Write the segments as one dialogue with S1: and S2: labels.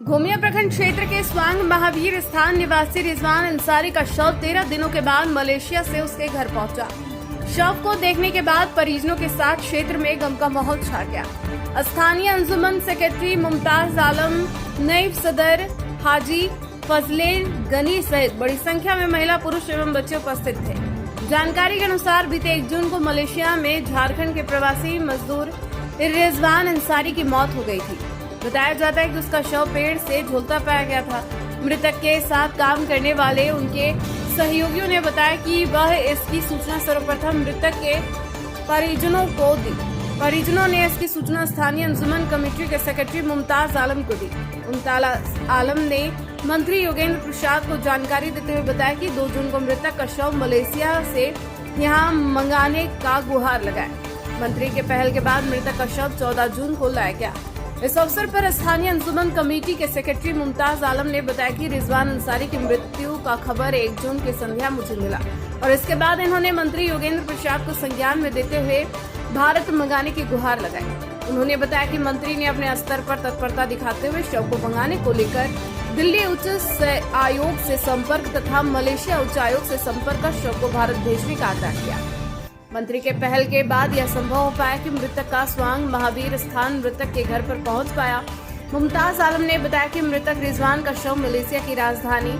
S1: घोमिया प्रखंड क्षेत्र के स्वांग महावीर स्थान निवासी रिजवान अंसारी का शव 13 दिनों के बाद मलेशिया से उसके घर पहुंचा। शव को देखने के बाद परिजनों के साथ क्षेत्र में गम का माहौल छा गया। स्थानीय अंजुमन सेक्रेटरी मुमताज आलम, नायब सदर हाजी फजले गनी सहित बड़ी संख्या में महिला, पुरुष एवं बच्चे उपस्थित थे। जानकारी के अनुसार बीते 1 जून को मलेशिया में झारखंड के प्रवासी मजदूर रिजवान अंसारी की मौत हो गई थी। बताया जाता है कि उसका शव पेड़ से झूलता पाया गया था। मृतक के साथ काम करने वाले उनके सहयोगियों ने बताया कि वह इसकी सूचना सर्वप्रथम मृतक के परिजनों को दी। परिजनों ने इसकी सूचना स्थानीय अंजुमन कमेटी के सेक्रेटरी मुमताज आलम को दी। मुमताज आलम ने मंत्री योगेंद्र प्रसाद को जानकारी देते हुए बताया कि 2 जून को मृतक का शव मलेशिया से यहां मंगाने का गुहार लगाया। मंत्री के पहल के बाद मृतक का शव 14 जून को लाया गया। इस अवसर पर स्थानीय अंजुमन कमेटी के सेक्रेटरी मुमताज आलम ने बताया कि रिजवान अंसारी की मृत्यु का खबर 1 जून की संध्या मुझे मिला और इसके बाद इन्होंने मंत्री योगेंद्र प्रसाद को संज्ञान में देते हुए भारत मंगाने की गुहार लगाई। उन्होंने बताया कि मंत्री ने अपने स्तर पर तत्परता दिखाते हुए शव को मंगाने को लेकर दिल्ली उच्च आयोग से संपर्क तथा मलेशिया उच्च आयोग से संपर्क कर शव को भारत भेजने का आग्रह किया। मंत्री के पहल के बाद यह संभव हो पाया कि मृतक का स्वांग महावीर स्थान मृतक के घर पर पहुंच पाया। मुमताज आलम ने बताया कि मृतक रिजवान का शव मलेशिया की राजधानी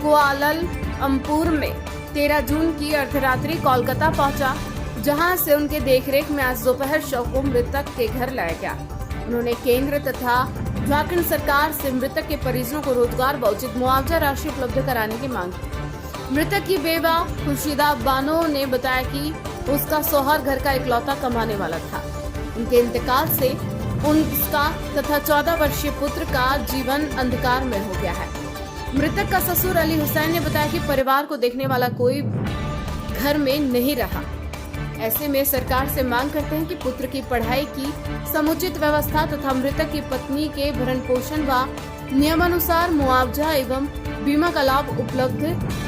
S1: कुआलालंपुर में 13 जून की अर्धरात्रि कोलकाता पहुंचा, जहां से उनके देखरेख में आज दोपहर शव को मृतक के घर लाया गया। उन्होंने केंद्र तथा झारखंड सरकार से मृतक के परिजनों को रोजगार व उचित मुआवजा राशि उपलब्ध कराने की मांग की। मृतक की बेवा खुर्शीदा बानो ने बताया कि उसका सोहर घर का इकलौता कमाने वाला था। उनके इंतकाल से उसका तथा 14 वर्षीय पुत्र का जीवन अंधकार में हो गया है। मृतक का ससुर अली हुसैन ने बताया कि परिवार को देखने वाला कोई घर में नहीं रहा। ऐसे में सरकार से मांग करते हैं कि पुत्र की पढ़ाई की समुचित व्यवस्था तथा मृतक की पत्नी के भरण पोषण व नियमानुसार मुआवजा एवं बीमा का लाभ उपलब्ध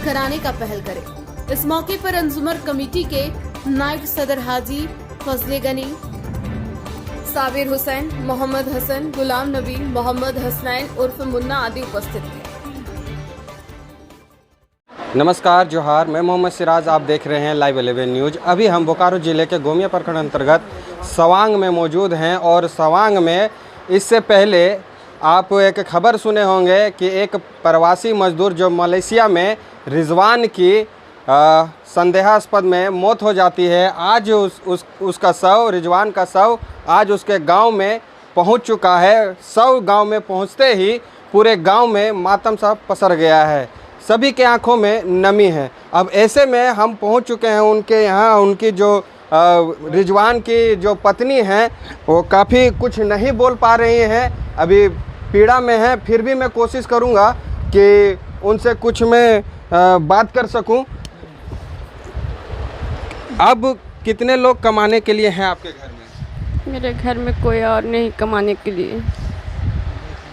S1: कराने का पहल करे। इस मौके पर अंजुमन कमेटी के नायब सदर हाजी फजले गनी, साबिर हुसैन, मोहम्मद हसन, गुलाम नबी, मोहम्मद हसनैन उर्फ मुन्ना आदि उपस्थित थे।
S2: नमस्कार, जोहार। मैं मोहम्मद सिराज, आप देख रहे हैं लाइव 11 न्यूज़। अभी हम बोकारो जिले के घोमिया प्रखंड अंतर्गत सवांग में मौजूद हैं और सवांग में इससे पहले आप एक खबर सुने होंगे कि एक प्रवासी मजदूर जो मलेशिया में रिजवान की संदेहास्पद में मौत हो जाती है, आज उसका शव, रिजवान का शव आज उसके गांव में पहुंच चुका है। शव गांव में पहुंचते ही पूरे गांव में मातम सा पसर गया है, सभी के आंखों में नमी है। अब ऐसे में हम पहुंच चुके हैं उनके यहाँ। उनकी जो रिजवान की जो पत्नी हैं वो काफ़ी कुछ नहीं बोल पा रही हैं, अभी पीड़ा में हैं। फिर भी मैं कोशिश करूँगा कि उनसे कुछ मैं बात कर सकूँ। अब कितने लोग कमाने के लिए हैं आपके घर में?
S3: मेरे घर में कोई और नहीं कमाने के लिए।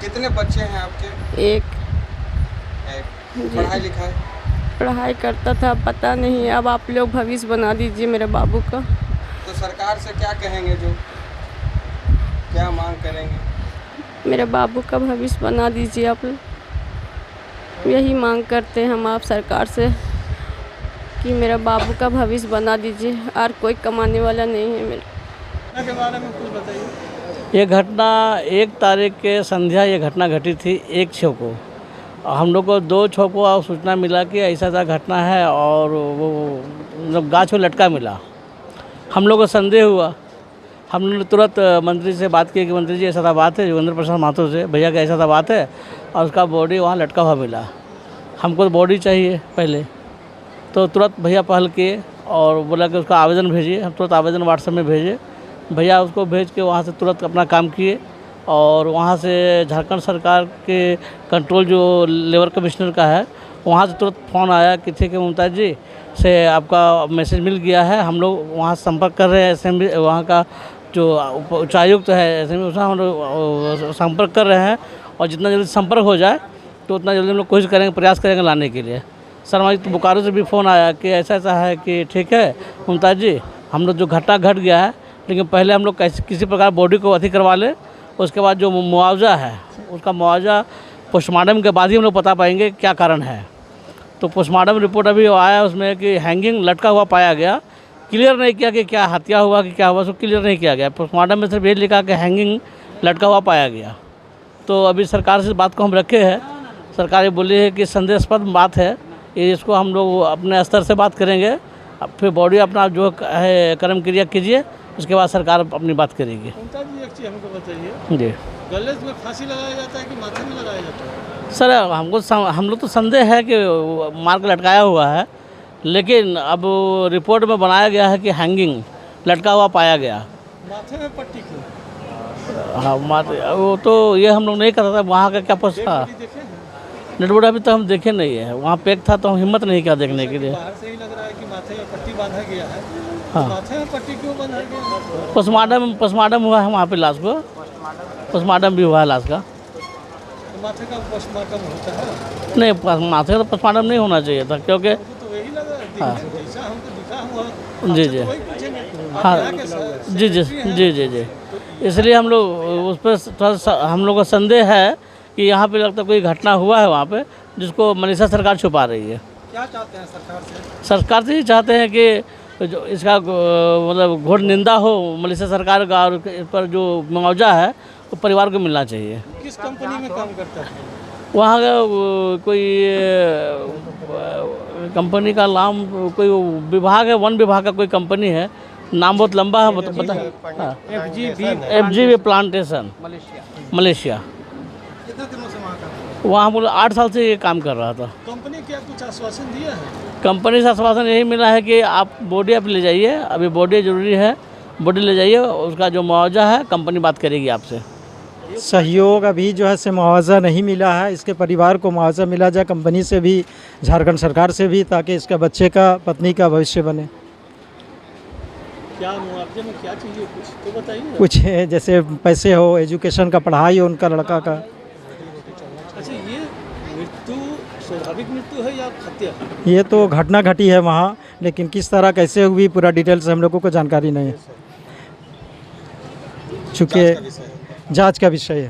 S2: कितने बच्चे हैं आपके?
S3: एक।
S2: पढ़ाई लिखाई?
S3: पढ़ाई करता था, पता नहीं। अब आप लोग भविष्य बना दीजिए मेरे बाबू का।
S2: तो सरकार से क्या कहेंगे, जो क्या मांग करेंगे?
S3: मेरे बाबू का भविष्य बना दीजिए आप लोग। यही मांग करते हैं हम आप सरकार से कि मेरा बाबू का भविष्य बना दीजिए, और कोई कमाने वाला नहीं है मेरे।
S4: के बारे में कुछ बताइए।
S5: ये घटना 1 तारीख के संध्या ये घटना घटी थी 1/6 को। हम लोग को 2/6 को सूचना मिला कि ऐसा ऐसा घटना है और वो मतलब गाछ में लटका मिला। हम लोग को संदेह हुआ। हम लोगों ने तुरंत मंत्री से बात की कि मंत्री जी ऐसा बात है, योगेंद्र प्रसाद महतो से, भैया का ऐसा बात है और उसका बॉडी वहाँ लटका हुआ मिला। हमको तो बॉडी चाहिए पहले, तो तुरंत भैया पहल किए और बोला कि उसका आवेदन भेजिए। हम तुरंत आवेदन व्हाट्सएप में भेजे। भैया उसको भेज के वहाँ से तुरंत अपना काम किए और वहाँ से झारखंड सरकार के कंट्रोल जो लेबर कमिश्नर का है, वहाँ से तुरंत फ़ोन आया कि ठीक है मुमताज जी से आपका मैसेज मिल गया है। हम लोग वहाँ संपर्क कर रहे हैं, असेंबली वहाँ का जो उच्चायुक्त है असेंबली, उसमें हम लोग संपर्क कर रहे हैं और जितना जल्दी संपर्क हो जाए तो उतना जल्दी हम लोग कोशिश करेंगे, प्रयास करेंगे लाने के लिए। सर हमारी तो बोकारो से भी फ़ोन आया कि ऐसा ऐसा है कि ठीक है मुमताज जी, हम लोग जो घटना घट गया है, लेकिन पहले हम लोग किसी प्रकार बॉडी को अथी करवा लें उसके बाद जो मुआवजा है उसका मुआवजा पोस्टमार्टम के बाद ही हम लोग बता पाएंगे क्या कारण है। तो पोस्टमार्टम रिपोर्ट अभी आया उसमें कि हैंगिंग लटका हुआ पाया गया, क्लियर नहीं किया कि क्या हत्या हुआ कि क्या हुआ, उसको क्लियर नहीं किया गया। पोस्टमार्टम में सिर्फ ये लिखा कि हैंगिंग लटका हुआ पाया गया। तो अभी सरकार से बात को हम रखे हैं, सरकार ये बोली है कि संदेहास्पद बात है, इसको हम लोग अपने स्तर से बात करेंगे, फिर बॉडी अपना जो है कर्म क्रिया कीजिए, उसके बाद सरकार अपनी बात करेगी।
S4: ममता जी एक चीज़ हमको बताइए,
S5: जी
S4: गले में फांसी लगाया जाता है कि माथे में लगाया जाता है?
S5: सर हम लोग तो संदेह है कि मार के लटकाया हुआ है, लेकिन अब रिपोर्ट में बनाया गया है कि हैंगिंग लटका हुआ पाया गया।
S4: माथे में पट्टी क्यों?
S5: हाँ माथे वो तो ये हम लोग नहीं कर रहा था, वहाँ का क्या पता।
S4: बॉडी देखे हैं?
S5: नेटबोर्ड अभी तो हम देखे नहीं है, वहाँ पैक था तो हम हिम्मत नहीं किया देखने के लिए।
S4: बाहर से ही लग रहा है कि माथे में पट्टी बांधा गया है।
S5: हाँ।
S4: माथे में पट्टी क्यों बांधा गया?
S5: पोस्टमार्टम हुआ है वहाँ पे लाश को, पोस्टमार्टम भी हुआ है लाश का।
S4: तो माथे का पोस्टमार्टम होता है?
S5: नहीं, माथे का तो पोस्टमार्टम नहीं होना चाहिए था, क्योंकि
S4: तो वही लगा जैसा हमको दिखा हुआ।
S5: जी जी
S4: वही पूछेंगे
S5: हाँ
S4: आप यहाँ के सर-
S5: जी जी जी जी जी इसलिए हम लोग उस पर थोड़ा सा हम लोग का संदेह है कि यहाँ पे लगता कोई घटना हुआ है वहाँ पे, जिसको मनीषा सरकार छुपा रही है।
S4: क्या चाहते हैं सरकार से?
S5: सरकार से ही चाहते हैं कि जो इसका मतलब घोर निंदा हो मनीषा सरकार का, और इस पर जो मुआवजा है वो परिवार को मिलना चाहिए।
S4: किस कंपनी में काम करता है?
S5: वहाँ का कोई कंपनी का नाम, कोई विभाग है, वन विभाग का कोई कंपनी है, नाम बहुत लंबा है, बता हाँ FGB प्लांटेशन मलेशिया।
S4: कितने दिनों से वहाँ काम?
S5: वहाँ बोले 8 साल से ये काम कर रहा था।
S4: कंपनी क्या कुछ आश्वासन दिया है?
S5: कंपनी से आश्वासन यही मिला है कि आप बॉडी आप ले जाइए, अभी बॉडी ज़रूरी है, बॉडी ले जाइए, उसका जो मुआवजा है कंपनी बात करेगी आपसे।
S6: सहयोग अभी जो है से मुआवजा नहीं मिला है, इसके परिवार को मुआवजा मिला जाए कंपनी से भी, झारखंड सरकार से भी, ताकि इसका बच्चे का पत्नी का भविष्य बने।
S4: क्या मुआवजे में क्या चाहिए कुछ तो बताइए।
S6: कुछ है जैसे पैसे हो, एजुकेशन का, पढ़ाई हो उनका लड़का का।
S4: अच्छा, ये मृत्यु स्वाभाविक मृत्यु है या हत्या?
S6: ये तो घटना घटी है वहाँ, लेकिन किस तरह कैसे हुई पूरा डिटेल से हम लोगों को जानकारी नहीं है, चूँकि जांच का विषय है।